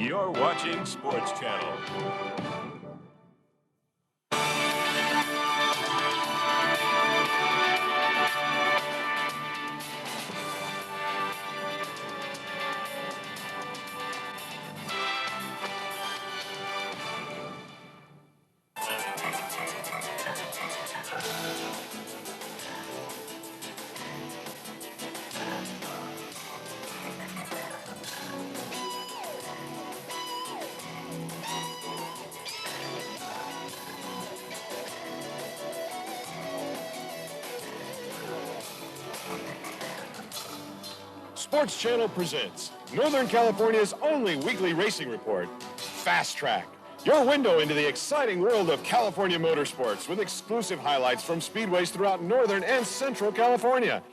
You're watching Sports Channel. Sports Channel presents Northern California's only weekly racing report, Fast Track. Your window into the exciting world of California motorsports with exclusive highlights from speedways throughout Northern and Central California.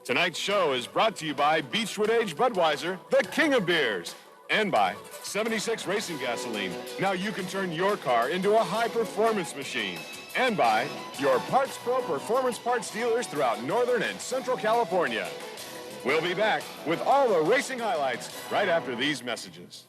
Tonight's show is brought to you by Beechwood Age Budweiser, the king of beers, and by 76 Racing Gasoline. Now you can turn your car into a high-performance machine. And by your Parts Pro performance parts dealers throughout Northern and Central California. We'll be back with all the racing highlights right after these messages.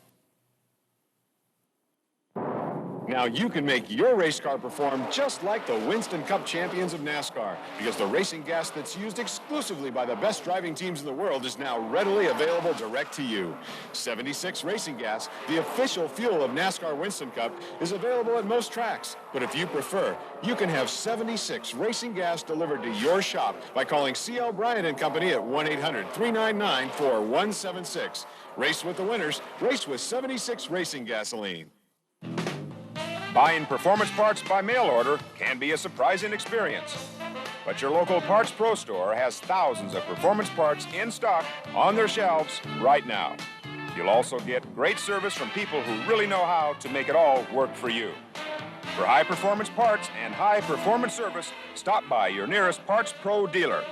Now you can make your race car perform just like the Winston Cup champions of NASCAR, because the racing gas that's used exclusively by the best driving teams in the world is now readily available direct to you. 76 Racing Gas, the official fuel of NASCAR Winston Cup, is available at most tracks. But if you prefer, you can have 76 Racing Gas delivered to your shop by calling C.L. Bryant & Company at 1-800-399-4176. Race with the winners. Race with 76 Racing Gasoline. Buying performance parts by mail order can be a surprising experience. But your local Parts Pro store has thousands of performance parts in stock on their shelves right now. You'll also get great service from people who really know how to make it all work for you. For high-performance parts and high-performance service, stop by your nearest Parts Pro dealer.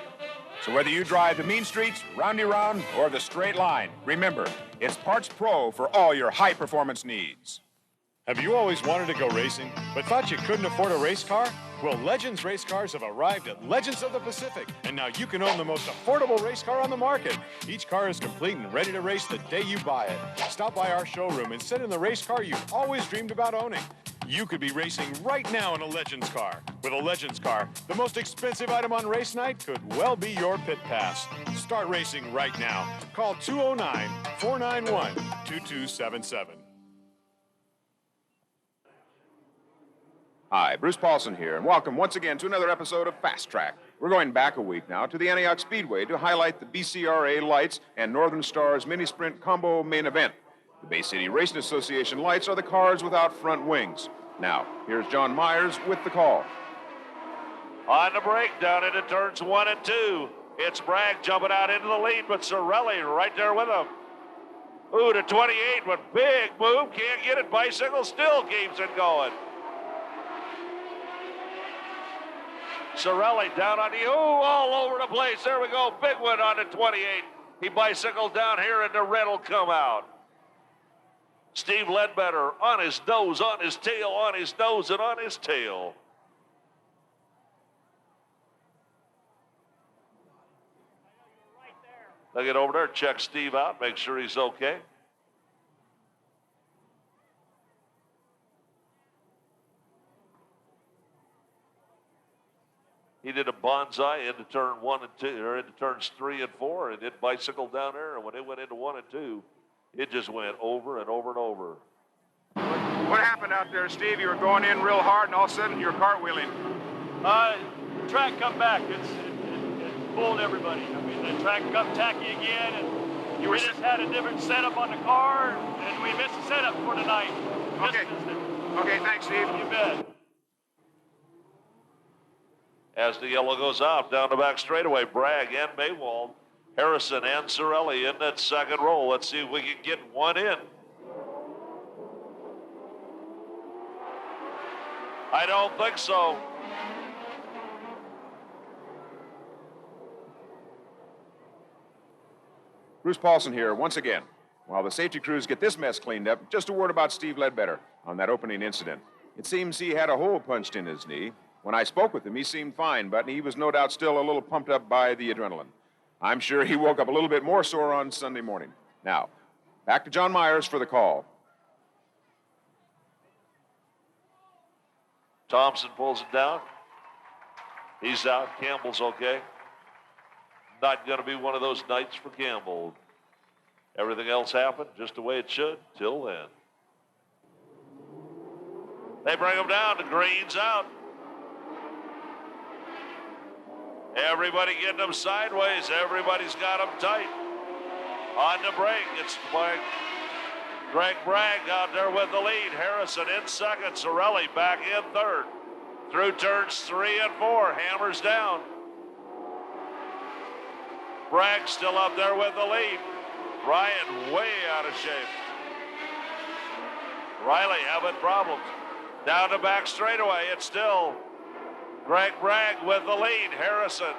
So whether you drive the mean streets, roundy round, or the straight line, remember, it's Parts Pro for all your high-performance needs. Have you always wanted to go racing, but thought you couldn't afford a race car? Well, Legends race cars have arrived at Legends of the Pacific, and now you can own the most affordable race car on the market. Each car is complete and ready to race the day you buy it. Stop by our showroom and sit in the race car you've always dreamed about owning. You could be racing right now in a Legends car. With a Legends car, the most expensive item on race night could well be your pit pass. Start racing right now. Call 209-491-2277. Hi, Bruce Paulson here, and welcome once again to another episode of Fast Track. We're going back a week now to the Antioch Speedway to highlight the BCRA lights and Northern Star's mini sprint combo main event. The Bay City Racing Association lights are the cars without front wings. Now, here's John Myers with the call. On the break, down into turns 1 and 2. It's Bragg jumping out into the lead, but Sorelli right there with him. Ooh, to 28 with big move, can't get it. Bicycle still keeps it going. Sorelli down on the, all over the place. There we go. Big one on the 28. He bicycled down here and the red will come out. Steve Ledbetter on his nose, on his tail, on his nose, and on his tail. They'll get over there, check Steve out, make sure he's okay. He did a bonsai into turn 1 and 2, or into turns 3 and 4, and it bicycled down there. And when it went into 1 and 2, it just went over and over and over. What happened out there, Steve? You were going in real hard, and all of a sudden you're cartwheeling. Track come back. It pulled everybody. I mean, the track got tacky again, and we just had a different setup on the car, and we missed the setup for tonight. Okay. Okay, thanks, Steve. You bet. As the yellow goes out down the back straightaway, Bragg and Maywald, Harrison and Sorelli in that second row. Let's see if we can get one in. I don't think so. Bruce Paulson here once again. While the safety crews get this mess cleaned up, just a word about Steve Ledbetter on that opening incident. It seems he had a hole punched in his knee. When I spoke with him, he seemed fine, but he was no doubt still a little pumped up by the adrenaline. I'm sure he woke up a little bit more sore on Sunday morning. Now, back to John Myers for the call. Thompson pulls it down. He's out. Campbell's okay. Not going to be one of those nights for Campbell. Everything else happened just the way it should till then. They bring him down. The green's out. Everybody getting them sideways. Everybody's got them tight. On the break, it's Greg Bragg out there with the lead. Harrison in second. Sorelli back in third. Through turns 3 and 4. Hammers down. Bragg still up there with the lead. Ryan way out of shape. Riley having problems. Down the back straightaway. It's still Greg Bragg with the lead. Harrison,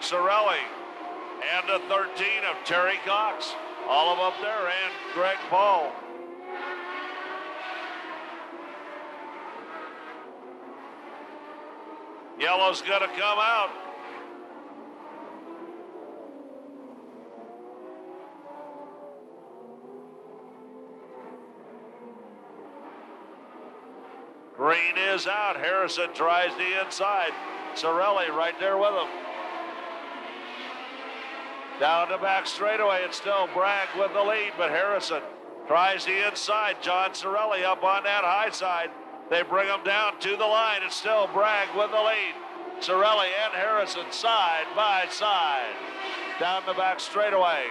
Sorelli, and the 13 of Terry Cox. All of them up there, and Greg Paul. Yellow's going to come out. Green is out. Harrison tries the inside. Sorelli right there with him. Down the back straightaway. It's still Bragg with the lead, but Harrison tries the inside. John Sorelli up on that high side. They bring him down to the line. It's still Bragg with the lead. Sorelli and Harrison side by side. Down the back straightaway.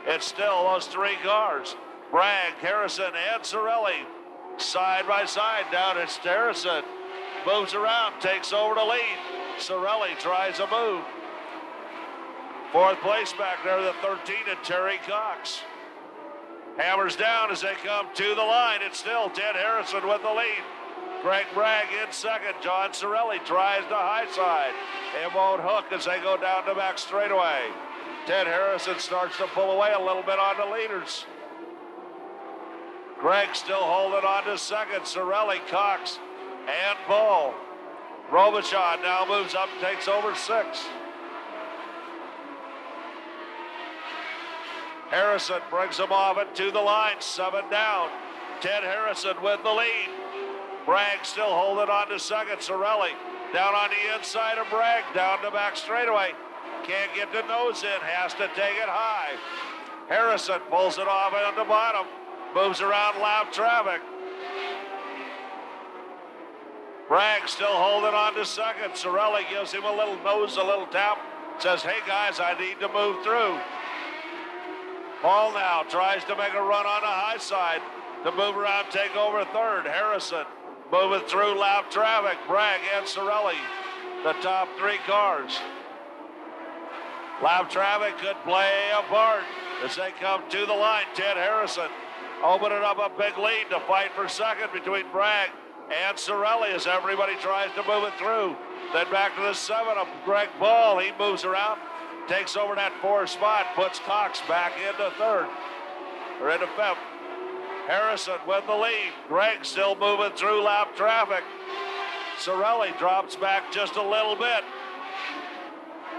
It's still those 3 cars. Bragg, Harrison, and Sorelli side by side. Down it's Harrison. Moves around, takes over the lead. Sorelli tries a move. 4th place back there, the 13 of Terry Cox. Hammers down as they come to the line. It's still Ted Harrison with the lead. Greg Bragg in second. John Sorelli tries the high side. It won't hook as they go down the back straightaway. Ted Harrison starts to pull away a little bit on the leaders. Greg still holding on to second. Sorelli, Cox, and Paul. Robichaud now moves up and takes over 6. Harrison brings him off it to the line. 7 down. Ted Harrison with the lead. Bragg still holding on to second. Sorelli down on the inside of Bragg. Down the back straightaway. Can't get the nose in. Has to take it high. Harrison pulls it off on the bottom. Moves around lap traffic. Bragg still holding on to second. Sorelli gives him a little nose, a little tap. Says, hey guys, I need to move through. Paul now tries to make a run on the high side to move around, take over third. Harrison moving through lap traffic. Bragg and Sorelli, the top 3 cars. Lap traffic could play a part as they come to the line. Ted Harrison opening up a big lead to fight for second between Bragg and Sorelli as everybody tries to move it through. Then back to the 7 of Greg Ball. He moves around, takes over that 4th spot, puts Cox back into 3rd, or into 5th. Harrison with the lead. Greg still moving through lap traffic. Sorelli drops back just a little bit.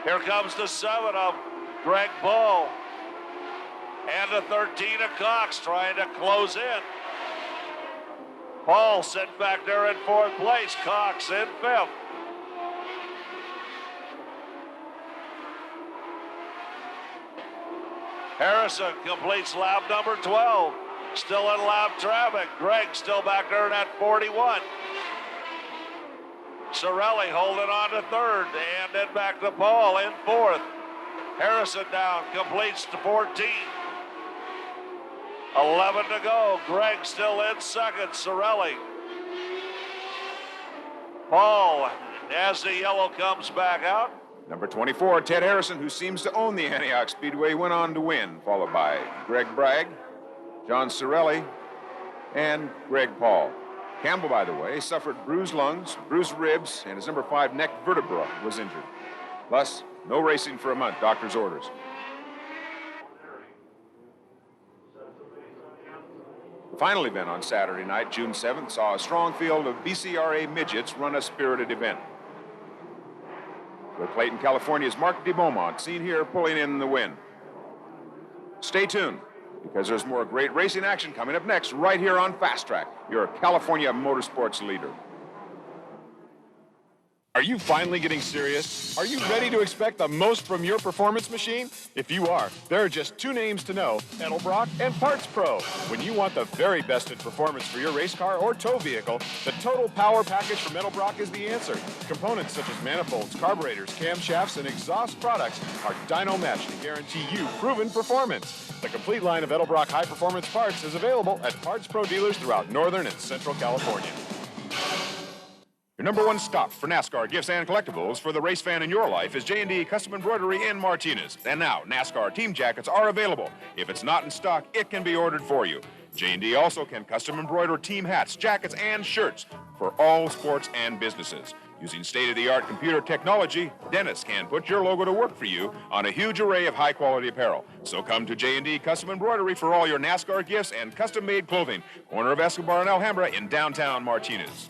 Here comes the 7 of Greg Ball. And the 13 of Cox trying to close in. Paul sitting back there in 4th place. Cox in 5th. Harrison completes lap number 12. Still in lap traffic. Greg still back there in that 41. Sorelli holding on to 3rd, and then back to Paul in 4th. Harrison down, completes to 14. 11 to go. Greg still in 2nd. Sorelli. Paul, as the yellow comes back out. Number 24, Ted Harrison, who seems to own the Antioch Speedway, went on to win, followed by Greg Bragg, John Sorelli, and Greg Paul. Campbell, by the way, suffered bruised lungs, bruised ribs, and his number 5 neck vertebra was injured. Thus, no racing for a month, doctor's orders. The final event on Saturday night, June 7th, saw a strong field of BCRA midgets run a spirited event. With Clayton, California's Mark DeBeaumont, seen here pulling in the win. Stay tuned. because there's more great racing action coming up next right here on Fast Track, your California motorsports leader. Are you finally getting serious? Are you ready to expect the most from your performance machine? If you are, there are just two names to know, Edelbrock and Parts Pro. When you want the very best in performance for your race car or tow vehicle, the total power package from Edelbrock is the answer. Components such as manifolds, carburetors, camshafts, and exhaust products are dyno matched to guarantee you proven performance. The complete line of Edelbrock high-performance parts is available at Parts Pro dealers throughout Northern and Central California. Your number one stop for NASCAR gifts and collectibles for the race fan in your life is J&D Custom Embroidery in Martinez. And now, NASCAR team jackets are available. If it's not in stock, it can be ordered for you. J&D also can custom embroider team hats, jackets, and shirts for all sports and businesses. Using state-of-the-art computer technology, Dennis can put your logo to work for you on a huge array of high-quality apparel. So come to J&D Custom Embroidery for all your NASCAR gifts and custom-made clothing. Corner of Escobar and Alhambra in downtown Martinez.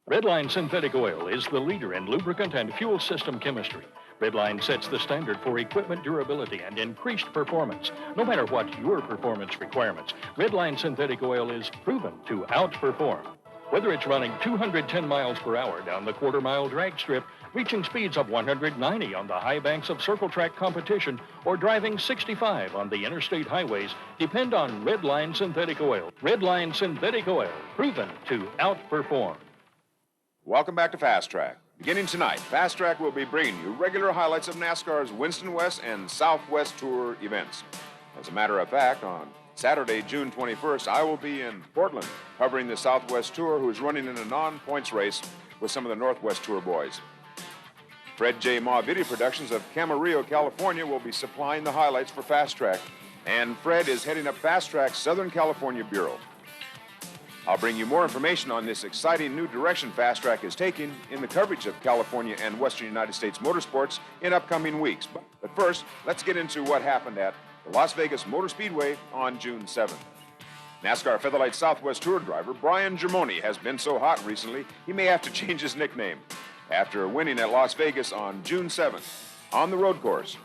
Redline Synthetic Oil is the leader in lubricant and fuel system chemistry. Redline sets the standard for equipment durability and increased performance. No matter what your performance requirements, Redline Synthetic Oil is proven to outperform. Whether it's running 210 miles per hour down the quarter-mile drag strip, reaching speeds of 190 on the high banks of circle track competition, or driving 65 on the interstate highways, depend on Redline Synthetic Oil. Redline Synthetic Oil, proven to outperform. Welcome back to Fast Track. Beginning tonight, Fast Track will be bringing you regular highlights of NASCAR's Winston West and Southwest Tour events. As a matter of fact, on Saturday, June 21st, I will be in Portland covering the Southwest Tour, who is running in a non-points race with some of the Northwest Tour boys. Fred J. Ma Video Productions of Camarillo, California will be supplying the highlights for Fast Track, and Fred is heading up Fast Track's Southern California Bureau. I'll bring you more information on this exciting new direction Fast Track is taking in the coverage of California and Western United States motorsports in upcoming weeks. But first, let's get into what happened at the Las Vegas Motor Speedway on June 7th. NASCAR Featherlight Southwest Tour driver Brian Germoni has been so hot recently, he may have to change his nickname. After winning at Las Vegas on June 7th on the road course,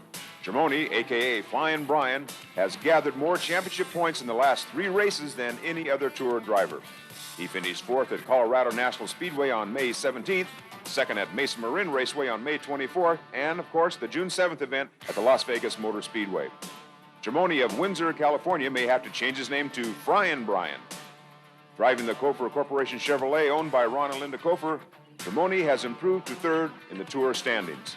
Germoni, a.k.a. Flying Brian, has gathered more championship points in the last 3 races than any other Tour driver. He finished 4th at Colorado National Speedway on May 17th, 2nd at Mesa Marin Raceway on May 24th, and, of course, the June 7th event at the Las Vegas Motor Speedway. Germoni of Windsor, California, may have to change his name to Frying Brian. Driving the Kofer Corporation Chevrolet owned by Ron and Linda Kofer, Germoni has improved to 3rd in the Tour standings.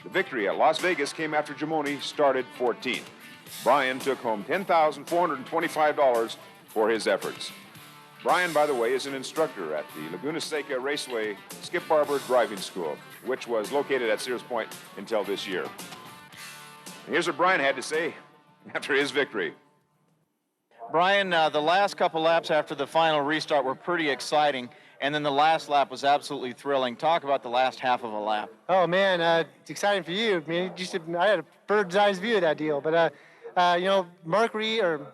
The victory at Las Vegas came after Germoni started 14th. Brian took home $10,425 for his efforts. Brian, by the way, is an instructor at the Laguna Seca Raceway Skip Barber Driving School, which was located at Sears Point until this year. And here's what Brian had to say after his victory. Brian, the last couple laps after the final restart were pretty exciting, and then the last lap was absolutely thrilling. Talk about the last half of a lap. Oh man, it's exciting for you. I mean, I had a bird's eye view of that deal, but Mark Reed had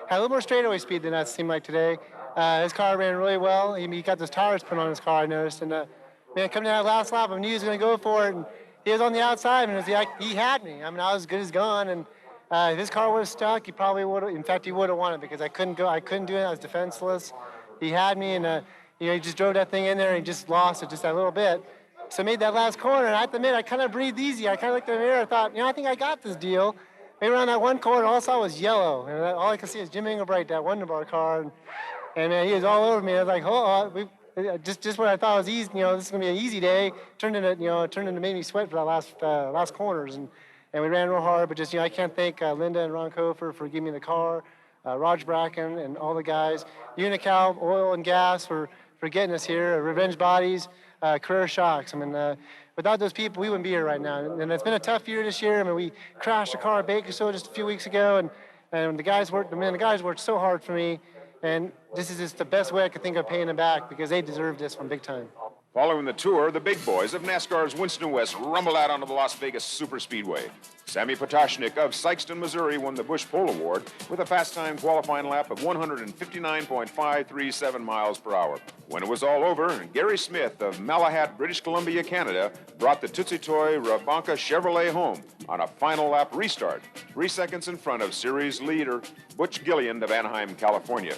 a little more straightaway speed than that seemed like today. His car ran really well. He got those tires put on his car, I noticed, and man, coming down that last lap, I knew he was going to go for it, and he was on the outside, and it was like he had me. I mean, I was as good as gone, and if his car would have stuck, he probably would have. In fact, he would have won it because I couldn't do it. I was defenseless. He had me, and he just drove that thing in there and he just lost it just a little bit. So I made that last corner, and I have to admit, I kind of breathed easy. I kind of looked in the mirror and thought, I think I got this deal. Maybe around that one corner, all I saw was yellow, and all I could see was Jim Engelbright, that Wonderbar car, and man, he was all over me. I was like, just when I thought it was easy, this is gonna be an easy day, turned into made me sweat for that last corners, and we ran real hard. But I can't thank Linda and Ron Kofer for giving me the car. Raj Bracken and all the guys, Unical Oil and Gas for getting us here, Revenge Bodies, Career Shocks. I mean, without those people, we wouldn't be here right now. And it's been a tough year this year. I mean, we crashed a car at Bakersfield just a few weeks ago, and the guys worked so hard for me, and this is just the best way I could think of paying them back because they deserve this one big time. Following the tour, the big boys of NASCAR's Winston West rumbled out onto the Las Vegas Superspeedway. Sammy Potashnik of Sikeston, Missouri won the Busch Pole Award with a fast time qualifying lap of 159.537 miles per hour. When it was all over, Gary Smith of Malahat, British Columbia, Canada, brought the Tootsie Toy RABANCA Chevrolet home on a final lap restart, 3 seconds in front of series leader Butch Gilliland of Anaheim, California,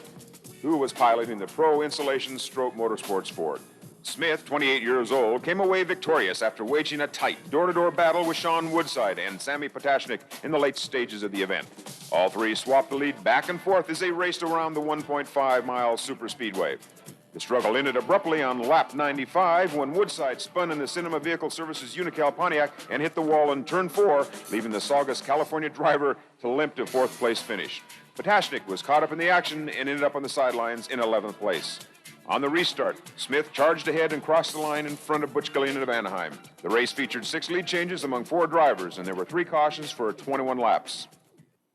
who was piloting the Pro Insulation Stroke Motorsports Ford. Smith, 28 years old, came away victorious after waging a tight door-to-door battle with Sean Woodside and Sammy Potashnik in the late stages of the event. All three swapped the lead back and forth as they raced around the 1.5-mile superspeedway. The struggle ended abruptly on lap 95 when Woodside spun in the Cinema Vehicle Services Unical Pontiac and hit the wall in turn 4, leaving the Saugus, California driver to limp to 4th place finish. Potashnik was caught up in the action and ended up on the sidelines in 11th place. On the restart, Smith charged ahead and crossed the line in front of Butch Gilliland of Anaheim. The race featured 6 lead changes among 4 drivers, and there were 3 cautions for 21 laps.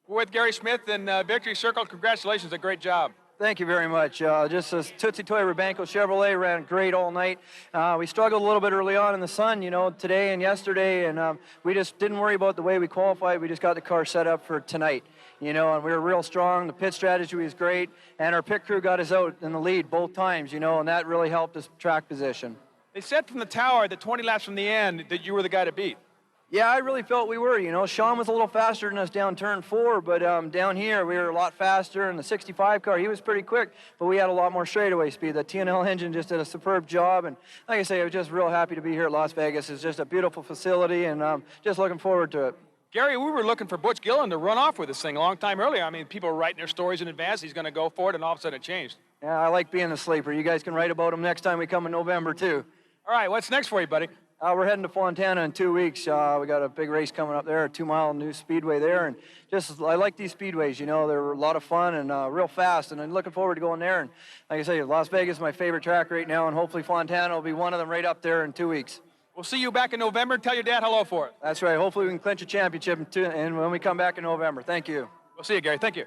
We're with Gary Smith in Victory Circle. Congratulations, a great job. Thank you very much. Just a Tootsie Toy RABANCA Chevrolet ran great all night. We struggled a little bit early on in the sun, today and yesterday, and we just didn't worry about the way we qualified. We just got the car set up for tonight, and we were real strong. The pit strategy was great, and our pit crew got us out in the lead both times, and that really helped us track position. They said from the tower that 20 laps from the end that you were the guy to beat. Yeah, I really felt we were. Sean was a little faster than us down turn 4, but down here we were a lot faster. And the 65 car, he was pretty quick, but we had a lot more straightaway speed. The TNL engine just did a superb job. And like I say, I was just real happy to be here at Las Vegas. It's just a beautiful facility, and just looking forward to it. Gary, we were looking for Butch Gilliland to run off with this thing a long time earlier. I mean, people were writing their stories in advance. He's going to go for it, and all of a sudden it changed. Yeah, I like being the sleeper. You guys can write about him next time we come in November, too. All right, what's next for you, buddy? We're heading to Fontana in 2 weeks. We got a big race coming up there, a 2-mile new speedway there. And I like these speedways, they're a lot of fun and real fast. And I'm looking forward to going there. And like I say, Las Vegas is my favorite track right now. And hopefully Fontana will be one of them right up there in 2 weeks. We'll see you back in November. Tell your dad hello for it. That's right. Hopefully we can clinch a championship and when we come back in November. Thank you. We'll see you, Gary. Thank you.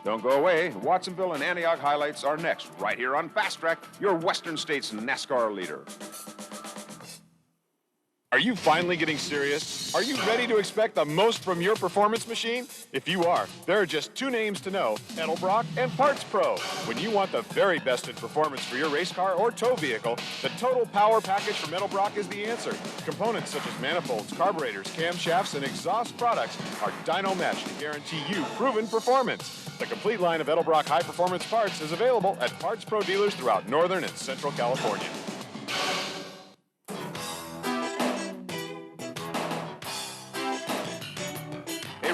Don't go away. Watsonville and Antioch highlights are next, right here on Fast Track, your Western States NASCAR leader. Are you finally getting serious? Are you ready to expect the most from your performance machine? If you are, there are just 2 names to know, Edelbrock and Parts Pro. When you want the very best in performance for your race car or tow vehicle, the Total Power Package from Edelbrock is the answer. Components such as manifolds, carburetors, camshafts, and exhaust products are dyno mesh to guarantee you proven performance. The complete line of Edelbrock high-performance parts is available at Parts Pro dealers throughout Northern and Central California.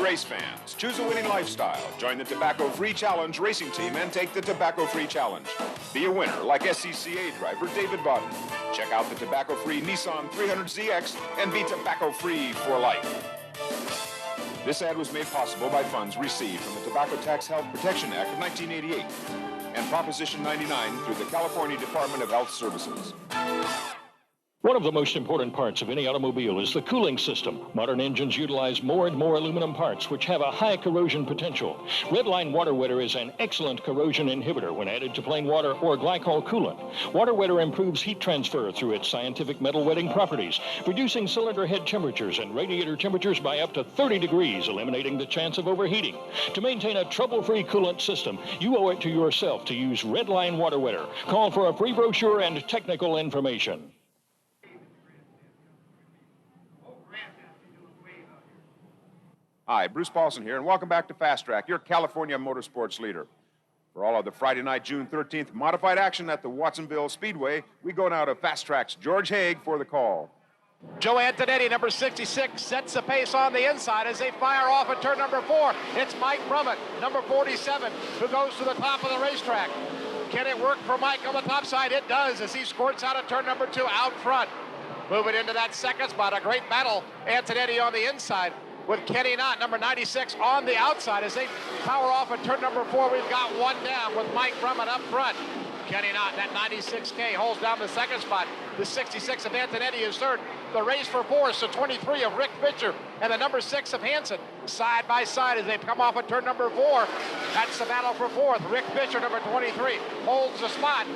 Race fans, choose a winning lifestyle. Join the Tobacco-Free Challenge racing team and take the Tobacco-Free Challenge. Be a winner like SCCA driver David Bodden. Check out the Tobacco-Free Nissan 300ZX and be tobacco-free for life. This ad was made possible by funds received from the Tobacco Tax Health Protection Act of 1988 and Proposition 99 through the California Department of Health Services. One of the most important parts of any automobile is the cooling system. Modern engines utilize more and more aluminum parts, which have a high corrosion potential. Redline Water Wetter is an excellent corrosion inhibitor when added to plain water or glycol coolant. Water Wetter improves heat transfer through its scientific metal wetting properties, reducing cylinder head temperatures and radiator temperatures by up to 30 degrees, eliminating the chance of overheating. To maintain a trouble-free coolant system, you owe it to yourself to use Redline Water Wetter. Call for a free brochure and technical information. Hi, Bruce Paulson here, and welcome back to Fast Track, your California motorsports leader. For all of the Friday night, June 13th, modified action at the Watsonville Speedway, we go now to Fast Track's George Haig for the call. Joe Antonetti, number 66, sets the pace on the inside as they fire off at turn number 4. It's Mike Brummett, number 47, who goes to the top of the racetrack. Can it work for Mike on the top side? It does as he squirts out of turn number 2 out front. Moving into that second spot, a great battle. Antonetti on the inside with Kenny Knott, number 96, on the outside. As they power off at turn number 4, we've got one down with Mike Brummett up front. Kenny Knott, that 96K, holds down the second spot. The 66 of Antonetti is third. The race for fourth, so 23 of Rick Fisher and the number 6 of Hansen, side by side as they come off at turn number 4. That's the battle for fourth. Rick Fisher, number 23, holds the spot.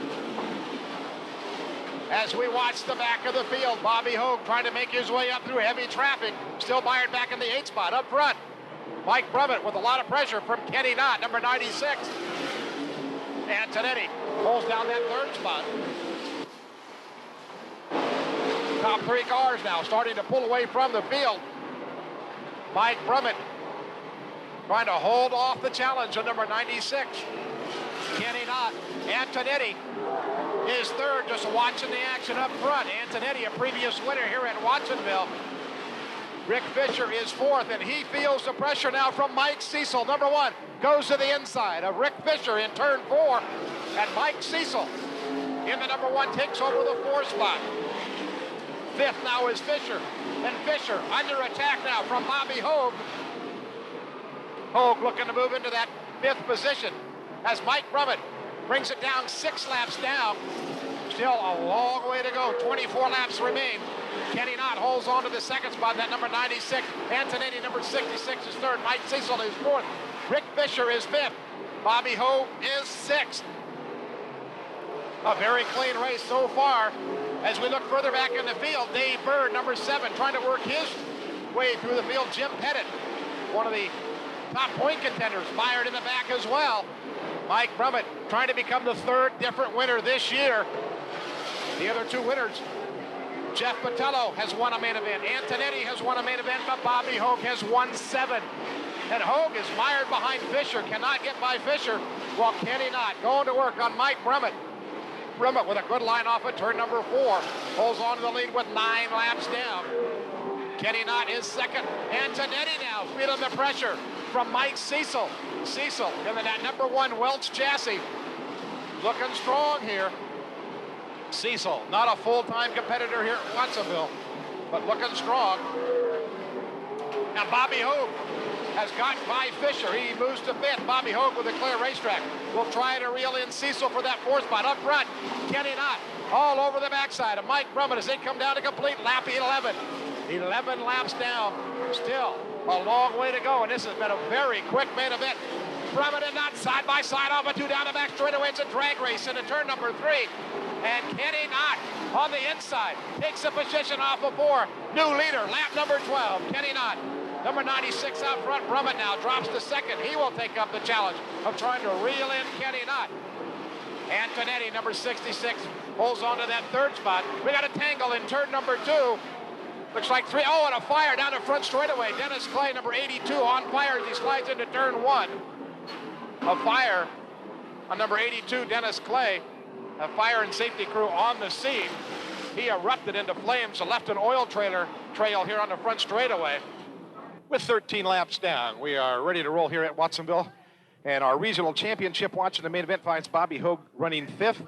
As we watch the back of the field, Bobby Hogue trying to make his way up through heavy traffic. Still mired back in the 8th spot. Up front, Mike Brummett with a lot of pressure from Kenny Knott, number 96. Antonetti pulls down that 3rd spot. Top 3 cars now starting to pull away from the field. Mike Brummett trying to hold off the challenge of number 96. Kenny Knott. Antonetti is third, just watching the action up front. Antonetti, a previous winner here at Watsonville. Rick Fisher is fourth, and he feels the pressure now from Mike Cecil. Number 1 goes to the inside of Rick Fisher in turn 4, and Mike Cecil in the number 1 takes over the 4th spot. 5th now is Fisher, and Fisher under attack now from Bobby Hogue. Hogue looking to move into that 5th position as Mike Brummett brings it down 6 laps down. Still a long way to go. 24 laps remain. Kenny Knott holds on to the 2nd spot. That number 96. Antonetti, number 66, is 3rd. Mike Cecil is 4th. Rick Fisher is 5th. Bobby Hogue is 6th. A very clean race so far. As we look further back in the field, Dave Bird, number 7, trying to work his way through the field. Jim Pettit, one of the top point contenders, mired in the back as well. Mike Brummett trying to become the 3rd different winner this year. The other 2 winners, Jeff Botello has won a main event. Antonetti has won a main event, but Bobby Hogue has won 7. And Hogue is mired behind Fisher, cannot get by Fisher, while Kenny Knott going to work on Mike Brummett. Brummett with a good line off at turn number 4. Holds on to the lead with 9 laps down. Kenny Knott is 2nd. Antonetti now feeling the pressure from Mike Cecil. Cecil in that number 1 Welch chassis. Looking strong here. Cecil, not a full-time competitor here at Watsonville, but looking strong. Now Bobby Hogue has gotten by Fisher. He moves to 5th. Bobby Hogue with a clear racetrack. Will try to reel in Cecil for that 4th spot. Up front, Kenny Knott all over the backside of Mike Brummett as they come down to complete lap 11. 11 laps down. Still a long way to go, and this has been a very quick main event. Brummett and Knott side by side off a 2 down the back straightaway. It's a drag race into turn number 3. And Kenny Knott on the inside takes a position off of 4. New leader, lap number 12, Kenny Knott. Number 96 out front, Brummett now drops to 2nd. He will take up the challenge of trying to reel in Kenny Knott. Antonetti, number 66, holds on to that 3rd spot. We got a tangle in turn number 2. Looks like 3. Oh, and a fire down the front straightaway. Dennis Clay, number 82, on fire as he slides into turn 1. A fire on number 82, Dennis Clay. A fire and safety crew on the scene. He erupted into flames and left an oil trail here on the front straightaway. With 13 laps down, we are ready to roll here at Watsonville. And our regional championship watch in the main event finds Bobby Hogue running 5th.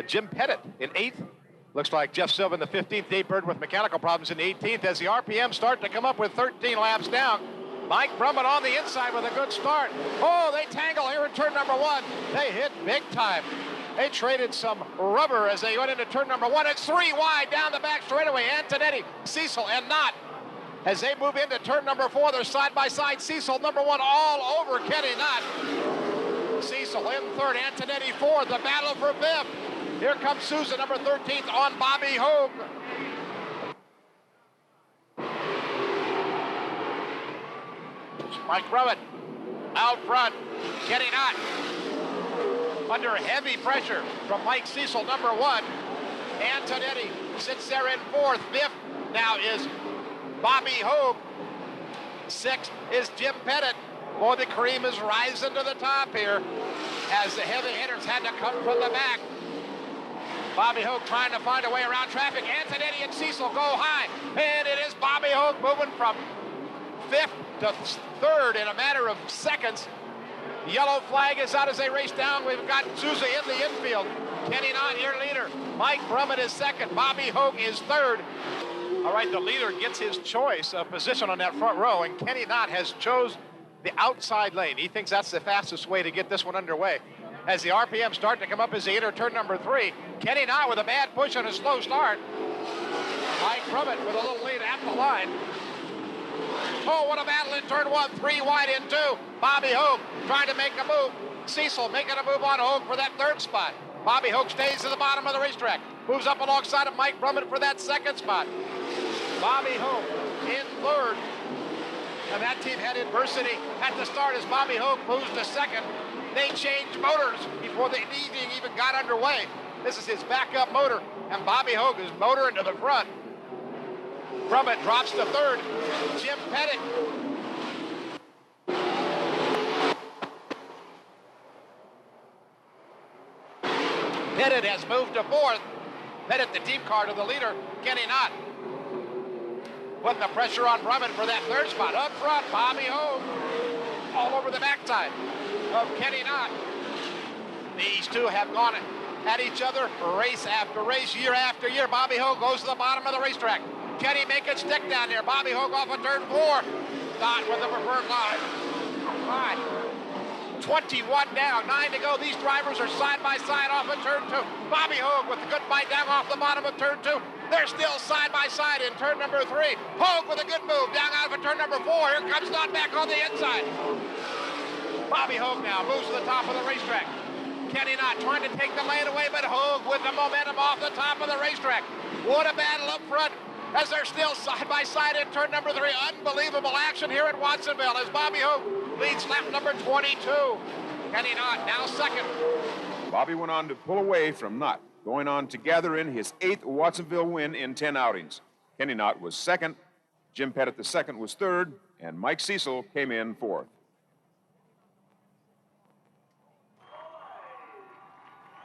Jim Pettit in 8th. Looks like Jeff Silva in the 15th. Dave Bird with mechanical problems in the 18th. As the RPM start to come up with 13 laps down. Mike Brummett on the inside with a good start. Oh, they tangle here in turn number 1. They hit big time. They traded some rubber as they went into turn number 1. It's 3 wide down the back straightaway. Antonetti, Cecil, and Knott. As they move into turn number 4, they're side by side. Cecil, number 1, all over Kenny Knott. Cecil in 3rd, Antonetti 4th. The battle for 5th. Here comes Sousa, number 13th, on Bobby Hogue. Mike Brummett out front. Kenny Knott under heavy pressure from Mike Cecil, number 1. Antonetti sits there in 4th. 5th now is Bobby Hogue. 6th is Jim Pettit. Boy, the cream is rising to the top here as the heavy hitters had to come from the back. Bobby Hogue trying to find a way around traffic. Antonetti and Cecil go high. And it is Bobby Hogue moving from 5th to 3rd in a matter of seconds. The yellow flag is out as they race down. We've got Sousa in the infield. Kenny Knott, your leader. Mike Brummett is 2nd. Bobby Hogue is 3rd. All right, the leader gets his choice of position on that front row, and Kenny Knott has chose the outside lane. He thinks that's the fastest way to get this one underway. as the RPM start to come up as they enter turn number 3. Kenny Knott with a bad push on a slow start. Mike Brummett with a little lead at the line. Oh, what a battle in turn 1, 3 wide in 2. Bobby Hogue trying to make a move. Cecil making a move on Hogue for that 3rd spot. Bobby Hogue stays at the bottom of the racetrack. Moves up alongside of Mike Brummett for that 2nd spot. Bobby Hogue in 3rd. And that team had adversity at the start as Bobby Hogue moves to 2nd. They changed motors before the meeting even got underway. This is his backup motor, and Bobby Hogue is motoring to the front. Brummett drops to 3rd. Jim Pettit. Pettit has moved to 4th. Pettit, the team car to the leader, Kenny Knott. Putting the pressure on Brummett for that 3rd spot. Up front, Bobby Hogue all over the backside of Kenny Knott. These two have gone at each other race after race, year after year. Bobby Hogue goes to the bottom of the racetrack. Kenny making stick down there. Bobby Hogue off of turn 4. Knott with the preferred line. 21 down, 9 to go. These drivers are side by side off of turn 2. Bobby Hogue with a good bite down off the bottom of turn 2. They're still side by side in turn number 3. Hogue with a good move down out of turn number 4. Here comes Knott back on the inside. Bobby Hogue now moves to the top of the racetrack. Kenny Knott trying to take the lane away, but Hogue with the momentum off the top of the racetrack. What a battle up front as they're still side by side in turn number 3. Unbelievable action here at Watsonville as Bobby Hogue leads lap number 22. Kenny Knott now 2nd. Bobby went on to pull away from Knott, going on to gather in his 8th Watsonville win in 10 outings. Kenny Knott was 2nd, Jim Pettit the 2nd was 3rd, and Mike Cecil came in 4th.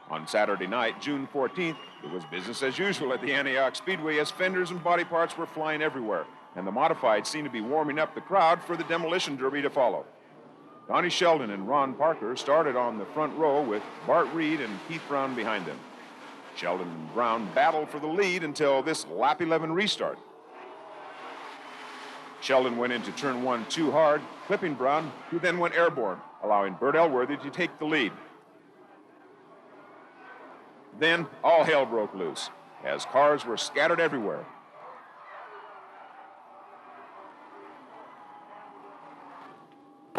On Saturday night, June 14th, it was business as usual at the Antioch Speedway as fenders and body parts were flying everywhere, and the modifieds seemed to be warming up the crowd for the demolition derby to follow. Donnie Shelton and Ron Parker started on the front row with Bart Reed and Keith Brown behind them. Sheldon and Brown battled for the lead until this lap 11 restart. Sheldon went into turn 1 too hard, clipping Brown, who then went airborne, allowing Bert Elworthy to take the lead. Then all hell broke loose as cars were scattered everywhere.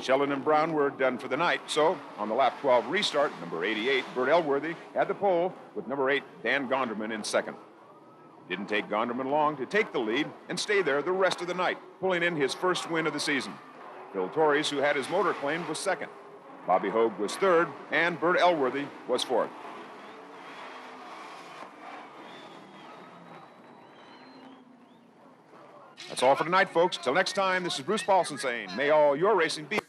Sheldon and Brown were done for the night, so on the lap 12 restart, number 88, Bert Elworthy, had the pole with number 8, Dan Gonderman in 2nd. Didn't take Gonderman long to take the lead and stay there the rest of the night, pulling in his 1st win of the season. Phil Torres, who had his motor claimed, was 2nd. Bobby Hogue was 3rd, and Bert Elworthy was 4th. That's all for tonight, folks. Till next time, this is Bruce Paulson saying, may all your racing be...